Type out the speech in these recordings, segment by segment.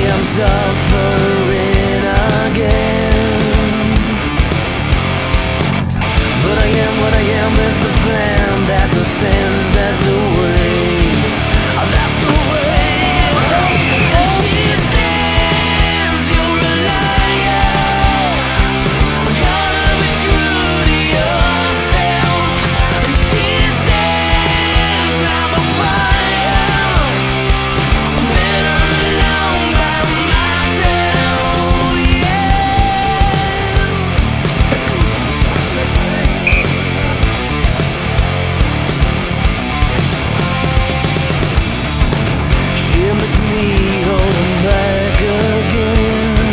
I'm suffering again. But I am what I am, that's the plan, that's the sense, that's the way, that's the way. And she says you're a liar, gotta be true to yourself. And she says I'm a fire, better alone by myself, yeah. She admits me holding back again.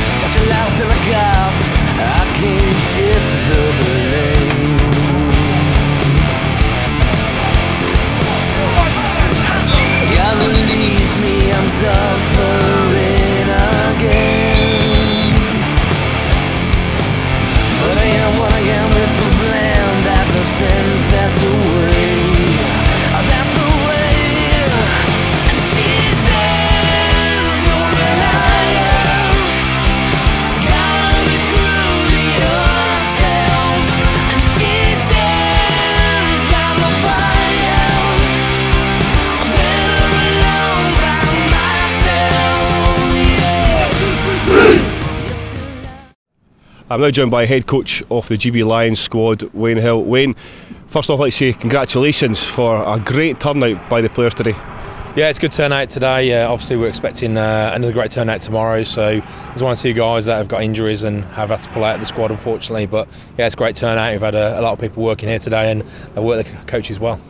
Such a loss and a cost, I can't shift the blame. God release me, I'm suffering again. But I am what I am, it's the blame, that's the sense, that's the way, that's the way. And she says you're a liar, gotta be true to yourself. And she says I'm a fire, better alone by myself, yeah. I'm now joined by head coach of the GB Lions squad, Wayne Hill. Wayne, first off, I'd like to say congratulations for a great turnout by the players today. Yeah, it's a good turnout today. Obviously, we're expecting another great turnout tomorrow. So there's one or two guys that have got injuries and have had to pull out of the squad, unfortunately. But yeah, it's a great turnout. We've had a lot of people working here today, and they work the coaches well.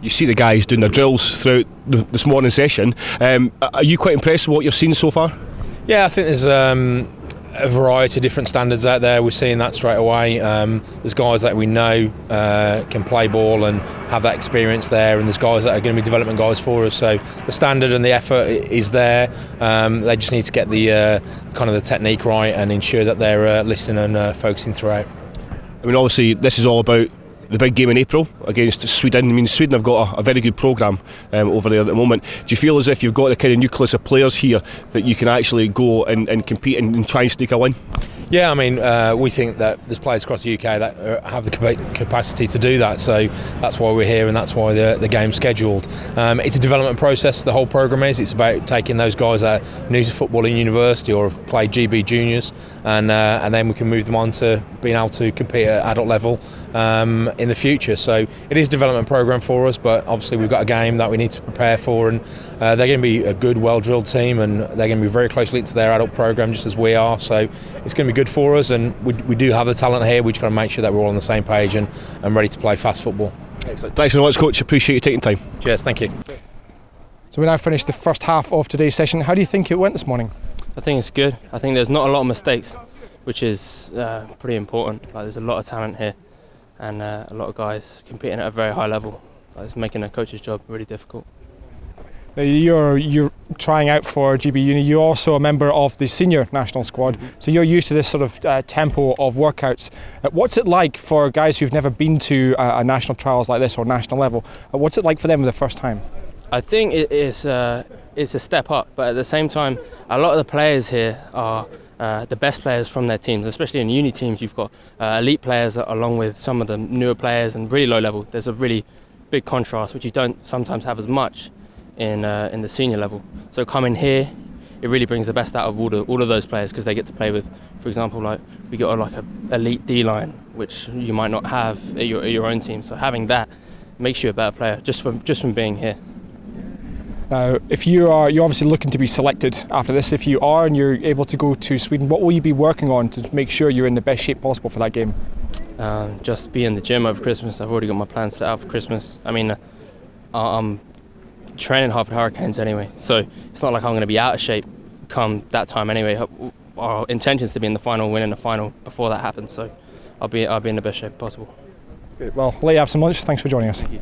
You see the guys doing their drills throughout this morning session. Are you quite impressed with what you've seen so far? Yeah, I think there's a variety of different standards out there. We're seeing that straight away. There's guys that we know can play ball and have that experience there, and there's guys that are going to be development guys for us. So the standard and the effort is there. They just need to get the kind of the technique right and ensure that they're listening and focusing throughout. I mean, obviously, this is all about the big game in April against Sweden. I mean, Sweden have got a very good programme over there at the moment. Do you feel as if you've got the kind of nucleus of players here that you can actually go and compete and try and sneak a win? Yeah, I mean, we think that there's players across the UK that have the capacity to do that, so that's why we're here and that's why the game's scheduled. It's a development process, the whole programme is. It's about taking those guys that are new to football in university or have played GB juniors, and then we can move them on to being able to compete at adult level in the future. So it is a development programme for us, but obviously we've got a game that we need to prepare for, and they're going to be a good, well-drilled team, and they're going to be very closely linked to their adult programme just as we are, so it's going to be good for us, and we do have the talent here. We just got to make sure that we're all on the same page and ready to play fast football. Excellent. Thanks very much, coach. Appreciate you taking time. Cheers, thank you. So we now finished the first half of today's session. How do you think it went this morning? I think it's good. I think there's not a lot of mistakes, which is pretty important. Like, there's a lot of talent here, and a lot of guys competing at a very high level. Like, it's making a coach's job really difficult. Now you're trying out for GB Uni. You're also a member of the senior national squad, so you're used to this sort of tempo of workouts. What's it like for guys who've never been to a national trials like this or national level? What's it like for them the first time? I think it's a step up, but at the same time, a lot of the players here are the best players from their teams, especially in uni teams. You've got elite players along with some of the newer players and really low level. There's a really big contrast, which you don't sometimes have as much in the senior level. So coming here, it really brings the best out of all of those players, because they get to play with, for example, like we got like a elite D line, which you might not have at your own team. So having that makes you a better player just from being here. Now, if you're obviously looking to be selected after this, if you are and you're able to go to Sweden, what will you be working on to make sure you're in the best shape possible for that game? Just be in the gym over Christmas. I've already got my plans set out for Christmas. I mean, I'm training Harvard Hurricanes anyway, so it's not like I'm going to be out of shape come that time anyway. Our intention is to be in the final, winning the final before that happens, so I'll be in the best shape possible. Good. Well, let you have some lunch. Thanks for joining us. Thank you.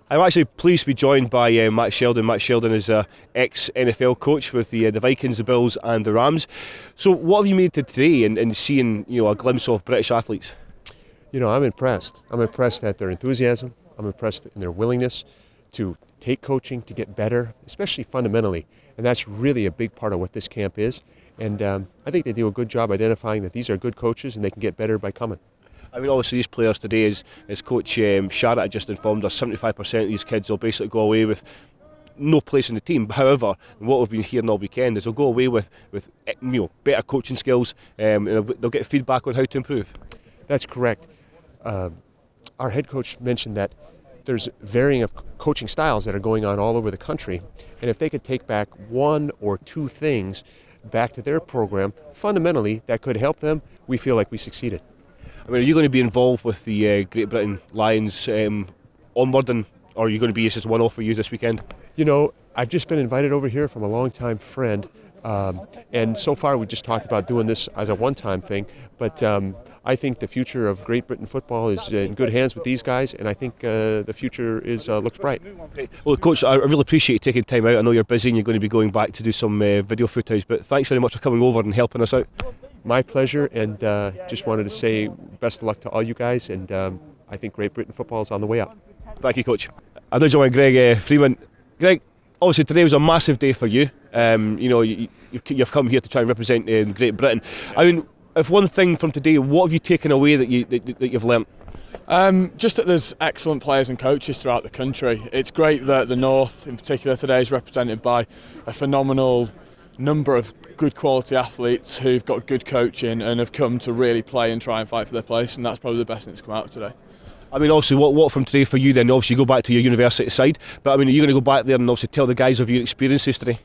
I'm actually pleased to be joined by Matt Sheldon. Matt Sheldon is an ex-NFL coach with the Vikings, the Bills and the Rams. So what have you made to today in seeing a glimpse of British athletes? I'm impressed. I'm impressed at their enthusiasm. I'm impressed in their willingness to take coaching, to get better, especially fundamentally. And that's really a big part of what this camp is. And I think they do a good job identifying that these are good coaches and they can get better by coming. I mean, obviously these players today, as Coach Sharrett just informed us, 75% of these kids will basically go away with no place in the team. However, what we've been hearing all weekend is they'll go away with better coaching skills, and they'll get feedback on how to improve. That's correct. Our head coach mentioned that there's varying of coaching styles that are going on all over the country, and if they could take back one or two things back to their program, fundamentally that could help them. We feel like we succeeded. I mean, are you going to be involved with the Great Britain Lions onward, or are you going to be just one-off for you this weekend? I've just been invited over here from a long-time friend, and so far we just talked about doing this as a one-time thing, but I think the future of Great Britain football is in good hands with these guys, and I think the future looks bright. Well, Coach, I really appreciate you taking time out. I know you're busy and you're going to be going back to do some video footage, but thanks very much for coming over and helping us out. My pleasure, and just wanted to say best of luck to all you guys, and I think Great Britain football is on the way up. Thank you, Coach. I'm now joined by Greg Freeman. Greg, obviously today was a massive day for you. You've come here to try and represent Great Britain. I mean, if one thing from today, what have you taken away that you've learnt? Just that there's excellent players and coaches throughout the country. It's great that the North, in particular today, is represented by a phenomenal number of good quality athletes who've got good coaching and have come to really play and try and fight for their place, and that's probably the best thing that's come out of today. I mean, obviously, what from today for you then? Obviously, you go back to your university side, but I mean, are you going to go back there and obviously tell the guys of your experiences today?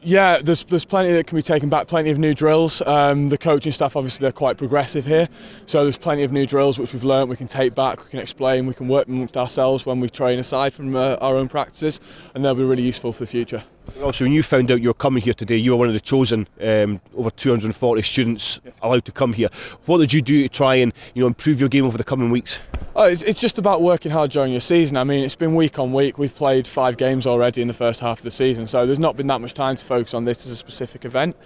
Yeah, there's plenty that can be taken back, plenty of new drills. The coaching staff, obviously, they're quite progressive here, so there's plenty of new drills which we've learnt, we can take back, we can explain, we can work amongst ourselves when we train aside from our own practices, and they'll be really useful for the future. Also, when you found out you were coming here today, you were one of the chosen over 240 students allowed to come here. What did you do to try and improve your game over the coming weeks? Oh, it's just about working hard during your season. I mean, it's been week on week. We've played 5 games already in the first half of the season, so there's not been that much time to focus on this as a specific event.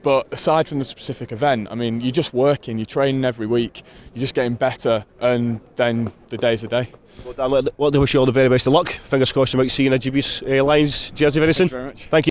But aside from the specific event, I mean, you're just working, you're training every week, you're just getting better, and then the day's a day. Well, Dan, I wish you all the very best of luck. Fingers crossed you might see you in a GB's Lions jersey very soon. Thank you very much. Thank you.